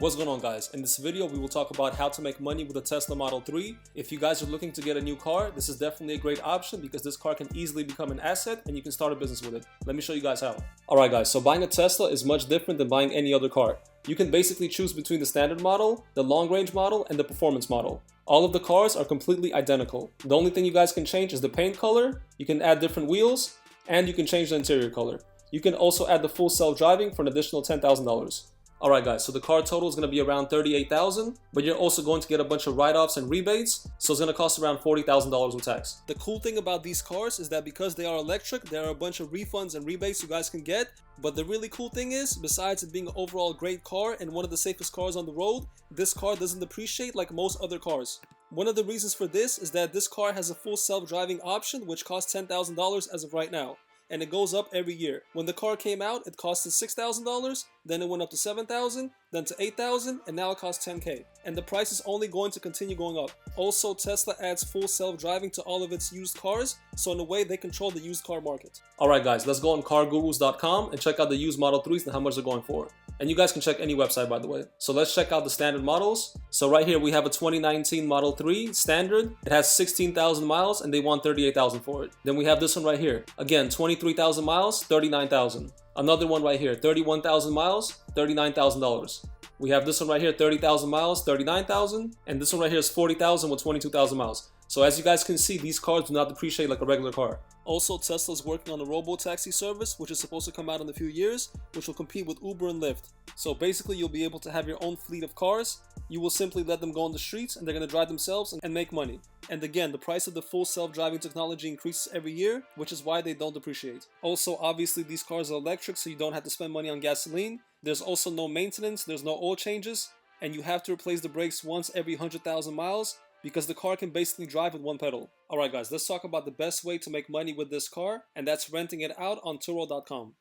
What's going on, guys? In this video we will talk about how to make money with a Tesla Model 3. If you guys are looking to get a new car, this is definitely a great option because this car can easily become an asset and you can start a business with it. Let me show you guys how. Alright guys, so buying a Tesla is much different than buying any other car. You can basically choose between the standard model, the long range model, and the performance model. All of the cars are completely identical. The only thing you guys can change is the paint color, you can add different wheels, and you can change the interior color. You can also add the full self-driving for an additional $10,000. Alright guys, so the car total is going to be around $38,000, but you're also going to get a bunch of write-offs and rebates, so it's going to cost around $40,000 with tax. The cool thing about these cars is that because they are electric, there are a bunch of refunds and rebates you guys can get, but the really cool thing is, besides it being an overall great car and one of the safest cars on the road, this car doesn't depreciate like most other cars. One of the reasons for this is that this car has a full self-driving option which costs $10,000 as of right now. And it goes up every year. When the car came out, it costed $6,000, then it went up to $7,000, then to $8,000, and now it costs $10K. And the price is only going to continue going up. Also, Tesla adds full self-driving to all of its used cars, so in a way they control the used car market. Alright guys, let's go on cargurus.com and check out the used Model 3s and how much they're going for. And you guys can check any website, by the way. So let's check out the standard models. So right here we have a 2019 Model 3 standard. It has 16,000 miles and they want $38,000 for it. Then we have this one right here. Again, 23,000 miles, $39,000. Another one right here, 31,000 miles, $39,000. We have this one right here, 30,000 miles, $39,000. And this one right here is 40,000 with 22,000 miles. So as you guys can see, these cars do not depreciate like a regular car. Also, Tesla's working on a robo-taxi service, which is supposed to come out in a few years, which will compete with Uber and Lyft. So basically, you'll be able to have your own fleet of cars. You will simply let them go on the streets and they're going to drive themselves and make money. And again, the price of the full self-driving technology increases every year, which is why they don't depreciate. Also, obviously, these cars are electric, so you don't have to spend money on gasoline. There's also no maintenance, there's no oil changes, and you have to replace the brakes once every 100,000 miles, because the car can basically drive with one pedal. Alright guys, let's talk about the best way to make money with this car, and that's renting it out on Turo.com.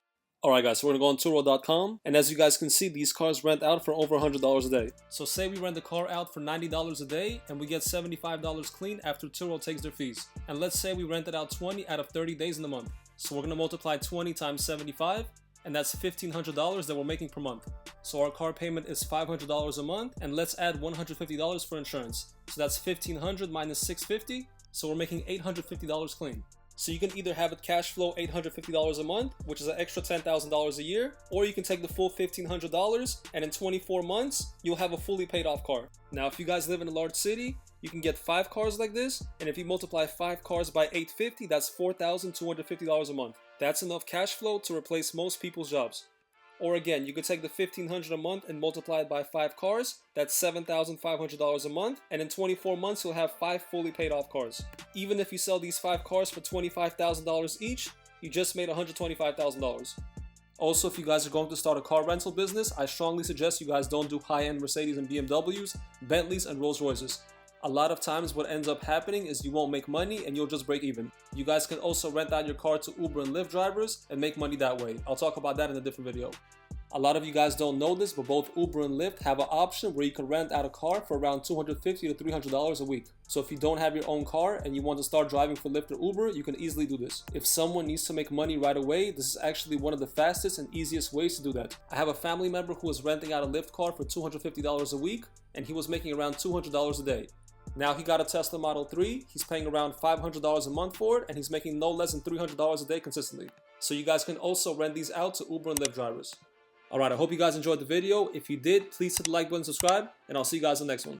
Alright guys, so we're going to go on Turo.com, and as you guys can see, these cars rent out for over $100 a day. So say we rent the car out for $90 a day, and we get $75 clean after Turo takes their fees. And let's say we rent it out 20 out of 30 days in the month. So we're going to multiply 20 times 75, and that's $1,500 that we're making per month. So our car payment is $500 a month, and let's add $150 for insurance. So that's $1,500 minus $650, so we're making $850 clean. So you can either have it cash flow $850 a month, which is an extra $10,000 a year, or you can take the full $1,500, and in 24 months, you'll have a fully paid off car. Now, if you guys live in a large city, you can get 5 cars like this, and if you multiply 5 cars by $850, that's $4,250 a month. That's enough cash flow to replace most people's jobs. Or again, you could take the $1,500 a month and multiply it by 5 cars, that's $7,500 a month, and in 24 months you'll have 5 fully paid off cars. Even if you sell these 5 cars for $25,000 each, you just made $125,000. Also, if you guys are going to start a car rental business, I strongly suggest you guys don't do high-end Mercedes and BMWs, Bentleys, and Rolls Royces. A lot of times what ends up happening is you won't make money and you'll just break even. You guys can also rent out your car to Uber and Lyft drivers and make money that way. I'll talk about that in a different video. A lot of you guys don't know this, but both Uber and Lyft have an option where you can rent out a car for around $250 to $300 a week. So if you don't have your own car and you want to start driving for Lyft or Uber, you can easily do this. If someone needs to make money right away, this is actually one of the fastest and easiest ways to do that. I have a family member who was renting out a Lyft car for $250 a week, and he was making around $200 a day. Now he got a Tesla Model 3, he's paying around $500 a month for it, and he's making no less than $300 a day consistently. So you guys can also rent these out to Uber and Lyft drivers. Alright, I hope you guys enjoyed the video. If you did, please hit the like button, subscribe, and I'll see you guys in the next one.